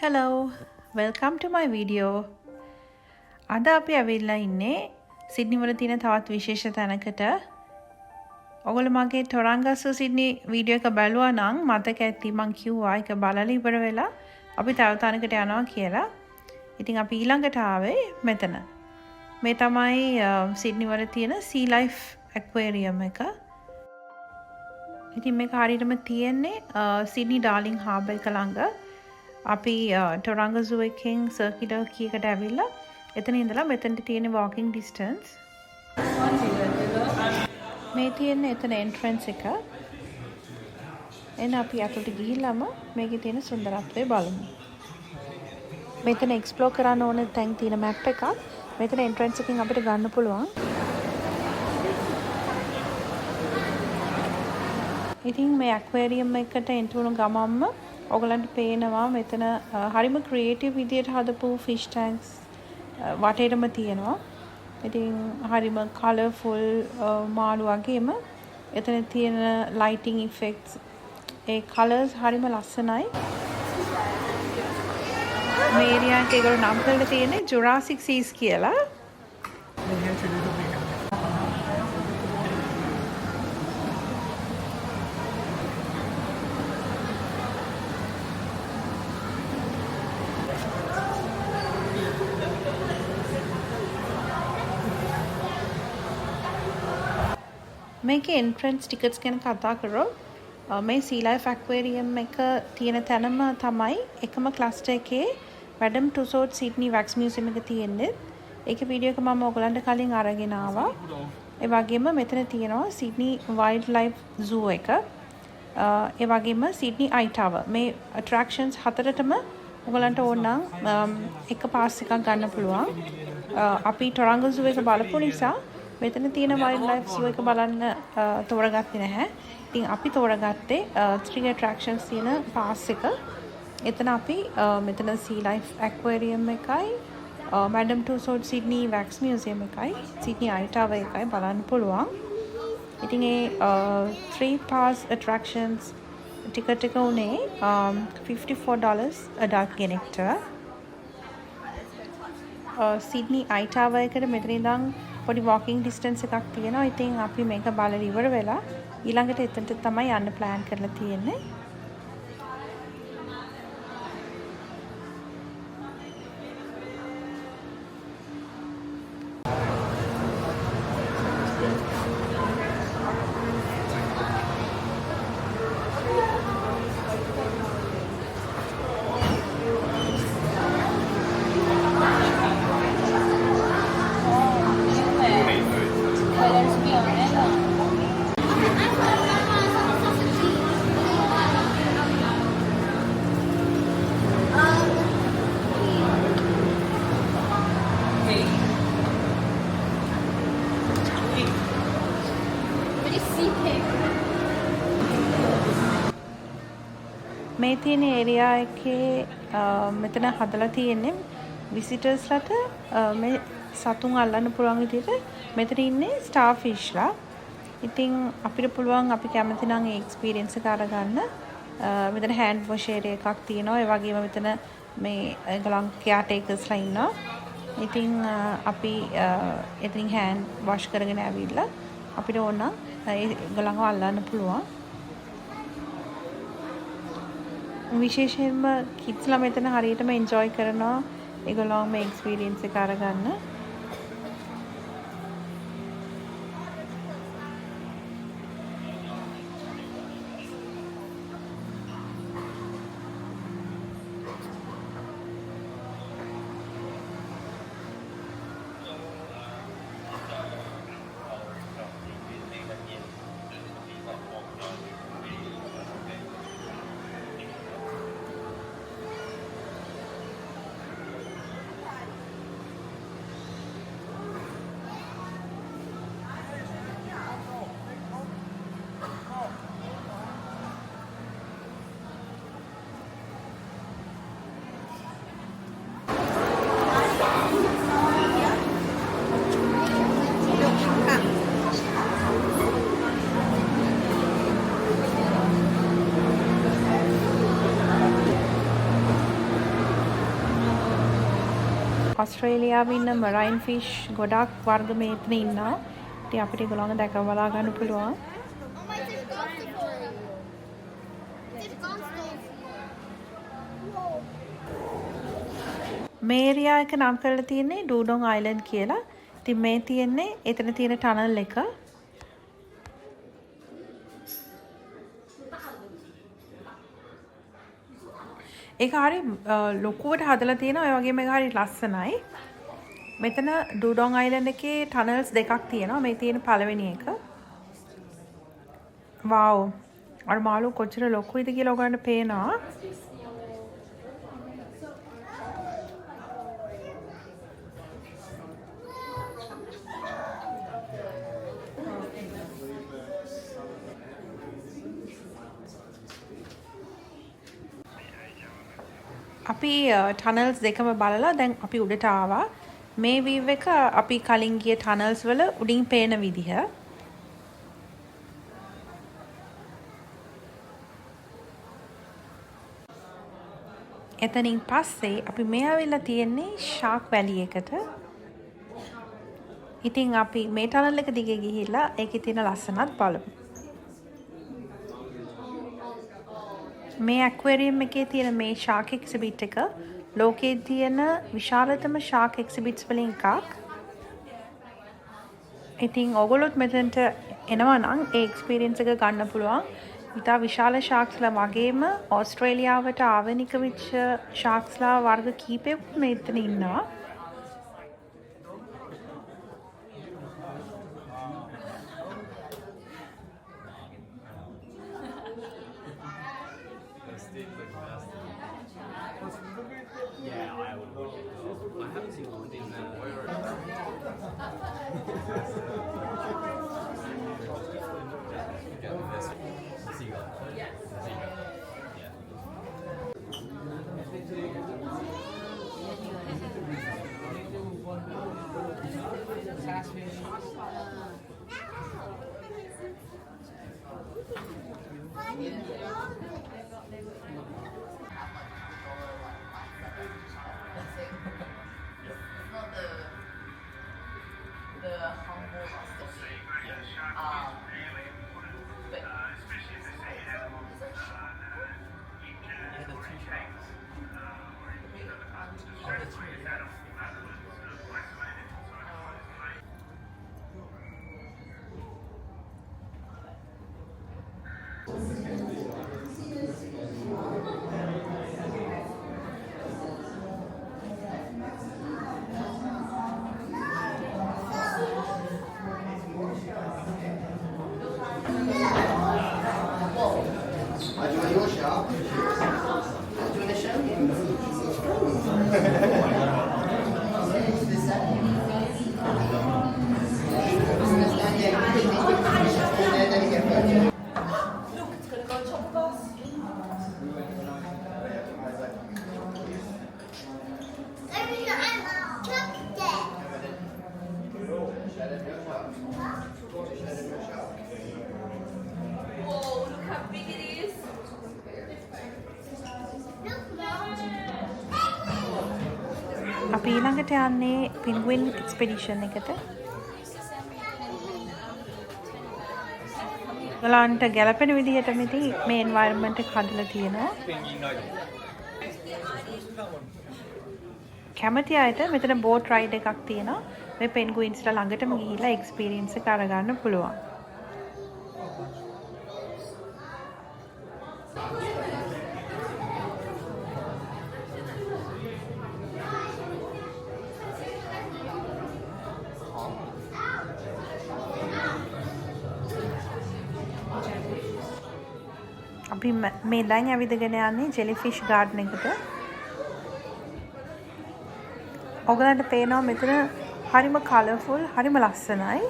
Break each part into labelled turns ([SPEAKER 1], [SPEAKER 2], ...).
[SPEAKER 1] Hello, welcome to my video. අද අපි ඇවිල්ලා ඉන්නේ සිඩ්නි වල තියෙන තවත් විශේෂ තැනකට. ඔයගොල්ලෝ මගේ ටොරංගස්සු සිඩ්නි වීඩියෝ එක බලුවා නම් මතක ඇති මං කිව්වා ඒක බලලා ඉවර වෙලා අපි තව තැනකට යනවා කියලා. ඉතින් අපි ඊළඟට ආවේ මෙතන. මේ තමයි සිඩ්නි වල තියෙන sea life aquarium එක. ඉතින් මේක හරියටම තියෙන්නේ සිඩ්නි ඩාර්ලින් හාබර් එක ළඟ. අපි ටොරංග සූ එකෙන් සර්කිලර් කීයකට ඇවිල්ලා එතන ඉඳලා මෙතනට තියෙන walking distance. මේ තියෙන එතන entrance එක. එන අපි අතට ගිහිල්ලාම මේකේ තියෙන සුන්දරත්වය බලමු. මෙතන explore කරන්න ඕන තැන් තියෙන map එකක්. මෙතන entrance එකෙන් අපිට ගන්න පුළුවන්. ඉතින් මේ aquarium එකට enter වුණු ගමන්ම ඔයගලන්ට පේනවා මෙතන හරිම ක්‍රියේටිව් විදියට හදපු ෆිෂ් ටැන්ක්ස් වටේටම තියෙනවා. ඉතින් හරිම කලර්ෆුල් මාළු වගේම එතන තියෙන ලයිටිංగ్ ඉෆෙක්ට්ස් ඒ කලර්ස් හරිම ලස්සනයි. මේ ඒරියා එකේ ඒගොල්ලෝ නම් කරලා තියෙන්නේ ජුරාසික් සීස් කියලා. මේකේ entrance tickets ගැන කතා කරොත් මේ sea life aquarium එක තියෙන තැනම තමයි එකම cluster එකේ Madame Tussauds Sydney Wax Museum එක තියෙන්නේ. ඒක වීඩියෝ එක මම ඔයගලන්ට කලින් අරගෙන ආවා. ඒ වගේම මෙතන තියෙනවා Sydney Wildlife Zoo එක. ඒ වගේම Sydney Eye Tower. මේ attractions හතරටම ඔයගලන්ට ඕන නම් එක පාස් එකක් ගන්න පුළුවන්. අපි ටොරංග zoo එක බලපු නිසා මෙතන තියෙන wildlife zoo එක බලන්න තෝරගත්තේ නැහැ. ඉතින් අපි තෝරගත්තේ 3 attractions තියෙන pass එක. එතන අපි මෙතන sea life aquarium එකයි, Madame Tussauds Sydney Wax Museum එකයි, Sydney Eye Tower එකයි බලන්න පුළුවන්. ඉතින් ඒ 3 pass attractions ticket එක උනේ $54 adult කෙනෙක්ට. Sydney Eye Tower එකට මෙතන ඉඳන් පොඩි walking distance එකක් තියෙනවා. ඉතින් අපි මේක බලලා ඉවර වෙලා ඊළඟට එතනට තමයි යන්න plan කරලා තියෙන්නේ. මේ තියෙන ඒරියා එකේ මෙතන හදලා තියෙන්නේ විසිටර්ස්ලට මේ සතුන් අල්ලන්න පුළුවන් විදිහට මෙතන ඉන්නේ ස්ටාර් ෆිෂ්ලා. ඉතින් අපිට පුළුවන් අපි කැමති නම් ඒ එක්ස්පීරියන්ස් එක අරගන්න. මෙතන හෑන්ඩ් වොෂ් ඒරියා එකක් තියෙනවා. ඒ වගේම මෙතන මේ ඒගොල්ලන් කෙයාර්ටේකර්ස්ලා ඉන්නවා. ඉතින් අපි එතනින් හෑන්ඩ් වොෂ් කරගෙන ආවිල්ලා අපිට ඕන නම් ඒගොල්ලන්ව අල්ලන්න පුළුවන්. විශේෂයෙන්ම කිඩ්ස්ලා මෙතන හරියටම එන්ජොයි කරනවා. ඒගොල්ලෝ මේ එක්ස්පීරියන්ස් එක අරගන්න. ඔස්ට්‍රේලියාවේ ඉන්න මරයින් ෆිෂ් ගොඩක් වර්ග මෙතන ඉන්නවා. ඉතින් අපිට ඒගොල්ලන්ව දැක බලා ගන්න පුළුවන්. මේ ඒරියා එක නම් කරලා තියෙන්නේ ඩූඩොන් අයිලන්ඩ් කියලා. ඉතින් මේ තියෙන්නේ එතන තියෙන ටනල් එක. ඒක හරි ලොකුවට හදලා තියෙනවා. ඒ වගේම ඒක හරි ලස්සනයි. මෙතන ඩූඩොන් අයිලන්ඩ් එකේ ටනල්ස් දෙකක් තියෙනවා. මේ තියෙන පළවෙනි එක. වව්. අර මාළු කොච්චර ලොකුයිද කියලා ඔයගොල්ලන්ට පේනවා. අපි ටනල්ස් දෙකම බලලා දැන් අපි උඩට ආවා. මේ වීව් එක අපි කලින් ගිය ටනල්ස් වල උඩින් පේන විදිහ. එතනින් පස්සේ අපි මේ ආවිල්ලා තියෙන්නේ ෂාක් වැලි එකට. ඉතින් අපි මේ ටනල් එක දිගේ ගිහිල්ලා ඒකේ තියෙන ලස්සනත් බලමු. මේ ඇක්වේරියම් එකේ තියෙන මේ ෂාක් එක්සිබිට් එක ලෝකයේ තියෙන විශාලතම ෂාක් එක්සිබිට්ස් වලින් එකක්. ඉතින් ඔයගොල්ලොත් මෙතනට එනවා නම් ඒ එක්ස්පීරියන්ස් එක ගන්න පුළුවන්. ඉතා විශාල ෂාක්ස්ලා වගේම ඕස්ට්‍රේලියාවට ආවනික වෙච්ච ෂාක්ස්ලා වර්ග කීපයක් මෙතන ඉන්නවා. අපි ඊළඟට යන්නේ පින්ගුයින් එක්ස්පෙඩිෂන් එකට. ඔයාලන්ට ගැලපෙන විදිහට මේ එන්වයරන්මන්ට් එක හදලා තියෙනවා. කැමති අයට මෙතන බෝට් රයිඩ් එකක් තියෙනවා. මේ පෙන්ගුයින්ස්ලා ළඟටම ගිහිල්ලා එක්ස්පීරියන්ස් එක අරගන්න පුළුවන්. අපි මේ දැන් ඇවිදගෙන යන්නේ ජෙලිෆිෂ් ගාඩන් එකට. ඔයගලන්ට පේනවා මෙතන හරිම කලර්ෆුල්, හරිම ලස්සනයි.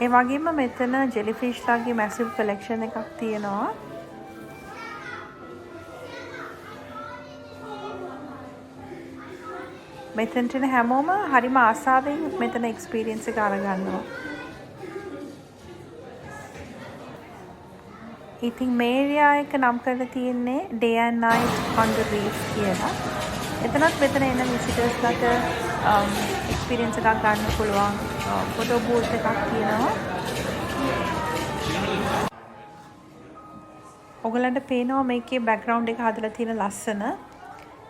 [SPEAKER 1] ඒ වගේම මෙතන ජෙලිෆිෂ්ලාගේ මැසිව් කලෙක්ෂන් එකක් තියෙනවා. මෙතනට එන හැමෝම හරිම ආසාවෙන් මෙතන එක්ස්පීරියන්ස් එක අරගන්නවා. ඉතින් මේ ඒරියා එක නම් කරලා තියෙන්නේ Day and Night on the Reef කියලා. එතනත් මෙතන එන විසිටර්ස්ලට එක්ස්පීරියන්ස් එකක් ගන්න පුළුවන් ෆොටෝ බූත් එකක් තියෙනවා. ඔයගලන්ට පේනවා මේකේ බෑග්ග්‍රවුන්ඩ් එක හදලා තියෙන ලස්සන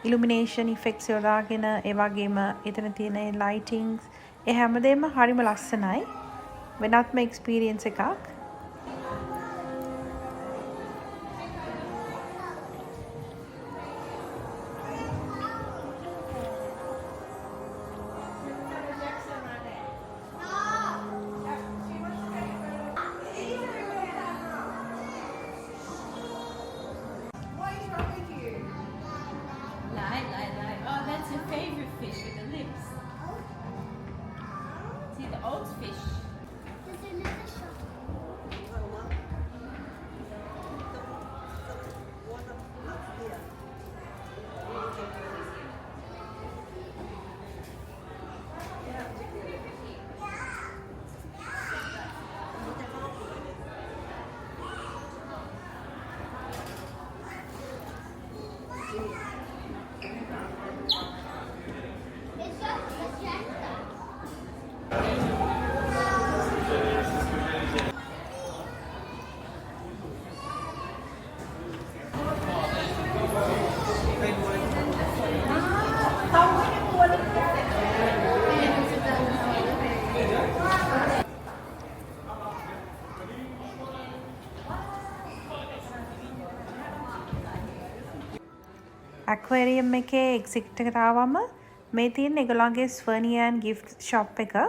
[SPEAKER 1] ඉලුමිනේෂන් ඉෆෙක්ට්ස් යොදාගෙන ඒ වගේම එතන තියෙන ලයිටින්ග්ස් ඒ හැමදේම හරිම ලස්සනයි. වෙනත්ම එක්ස්පීරියන්ස් එකක්.
[SPEAKER 2] Oh, that's your favorite fish with the lips. See the old fish.
[SPEAKER 1] Aquarium එකේ එක්සිට් එකට ආවම මේ තියෙන ඒගොල්ලන්ගේ ස්වර්නියන් ගිෆ්ට් ෂොප් එක.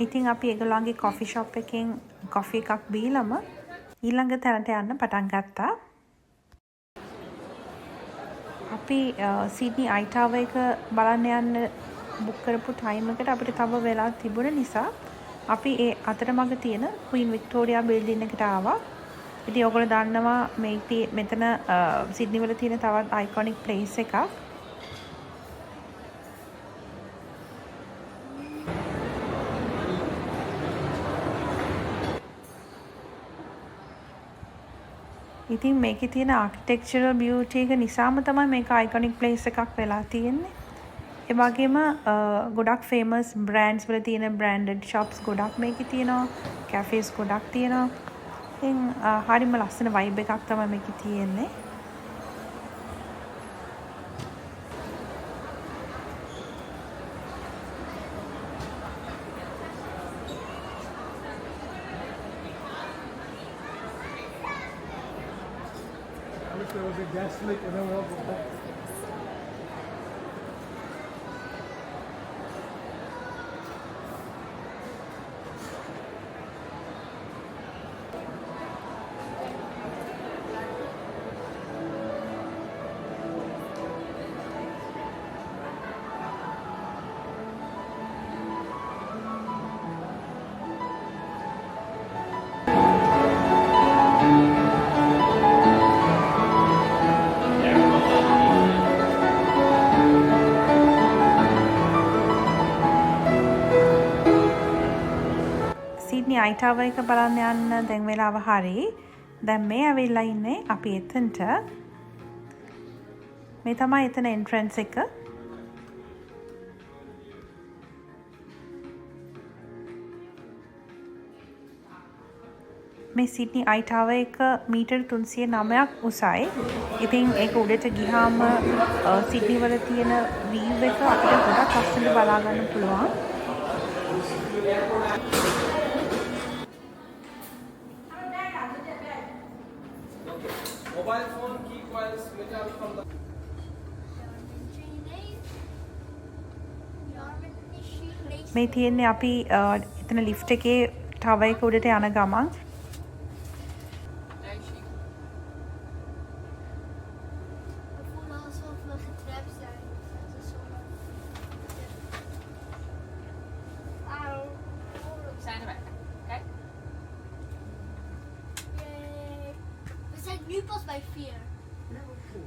[SPEAKER 1] ඉතින් අපි ඒගොල්ලන්ගේ කොෆි ෂොප් එකෙන් කොෆි එකක් බීලම ඊළඟ තැනට යන්න පටන් ගත්තා. අපි සිඩ්නි අයි ටාවර් එක බලන්න යන්න බුක් කරපු ටයිම් එකට අපිට තව වෙලා තිබුණ නිසා අපි ඒ අතරමඟ තියෙන ක්වීන් වික්ටෝරියා බිල්ඩින් එකට ආවා. ඉතින් ඔයගොල්ලෝ දන්නවා මෙතන සිඩ්නි වල තියෙන තවත් අයිකොනික් ප්ලේස් එකක්. ඉතින් මේකේ තියෙන ආකිටෙක්චරල් බියුටි එක නිසාම තමයි මේක අයිකොනික් ප්ලේස් එකක් වෙලා තියෙන්නේ. ඒ වගේම ගොඩක් ෆේමස් බ්‍රෑන්ඩ්ස් වල තියෙන බ්‍රෑන්ඩඩ් shops ගොඩක් මේකේ තියෙනවා. කැෆේස් ගොඩක් තියෙනවා. ඉතින් හරිම ලස්සන වයිබ් එකක් තමයි මේකේ තියෙන්නේ.
[SPEAKER 3] There was a gas leak and then we all got back.
[SPEAKER 1] Sydney eye tower එක බලන්න යන්න දැන් වෙලාව හරි. දැන් මේ ඇවිල්ලා ඉන්නේ අපි එතනට. මේ තමයි එතන එන්ට්‍රන්ස් එක. මේ සිඩ්නි අයි ටාවර් එක මීටර් 309ක් උසයි. ඉතින් ඒක උඩට ගියාම සිඩ්නි වල තියෙන වීව් එක අපිට ගොඩක් ලස්සනට බලා ගන්න පුළුවන්.
[SPEAKER 4] mobile phone key while switch out from the
[SPEAKER 1] මේ තියෙන්නේ අපි එතන ලිෆ්ට් එකේ ටවර් එක උඩට යන ගමන්
[SPEAKER 2] Stand right. Okay.
[SPEAKER 5] It's like nu pas bij 4. Level 4.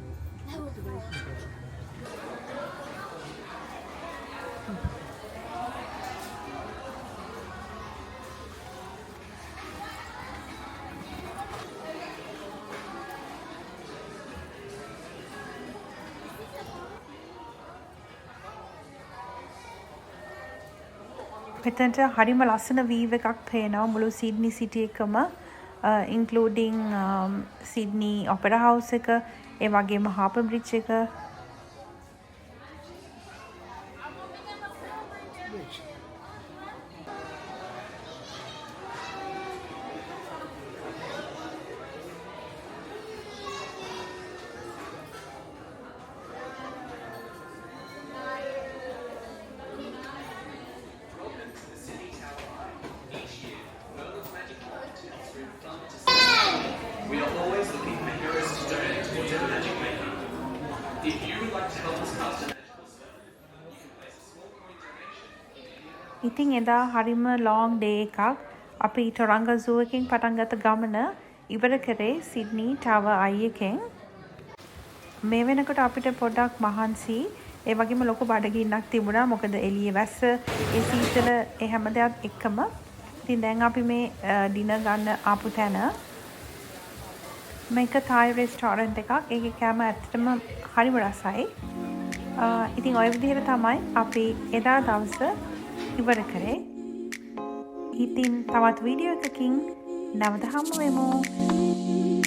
[SPEAKER 1] මෙතනට හරිම ලස්සන වීව් එකක් පේනවා මුළු සිඩ්නි සිටි එකම including සිඩ්නි ඔපෙරා හවුස් එක ඒ වගේම හාපර් බ්‍රිජ් එක
[SPEAKER 6] We are always looking for heroes to donate towards a magic maker. If you would like to help us cast a magical spell, you can place a small coin donation.
[SPEAKER 1] ඉතින් එදා හරිම long day එකක් අපි ටොරංග සූ එකෙන් පටන් ගත්ත ගමන ඉවර කරේ සිඩ්නි ටවර් අයි එකෙන් මේ වෙනකොට අපිට පොඩ්ඩක් මහන්සි ඒ වගේම ලොකු බඩගින්නක් තිබුණා මොකද එළියේ වැස්ස ඒ සීතල ඒ හැම දෙයක් එක්කම ඉතින් දැන් අපි මේ ඩිනර් ගන්න ආපු තැන මේක තායි රෙස්ටෝරන්ට් එකක් ඒකේ කෑම ඇත්තටම හරිම රසයි ඉතින් ඔය විදිහට තමයි අපි එදා දවස ඉවර කරේ ඉතින් තවත් වීඩියෝ එකකින් නැවත හමු වෙමු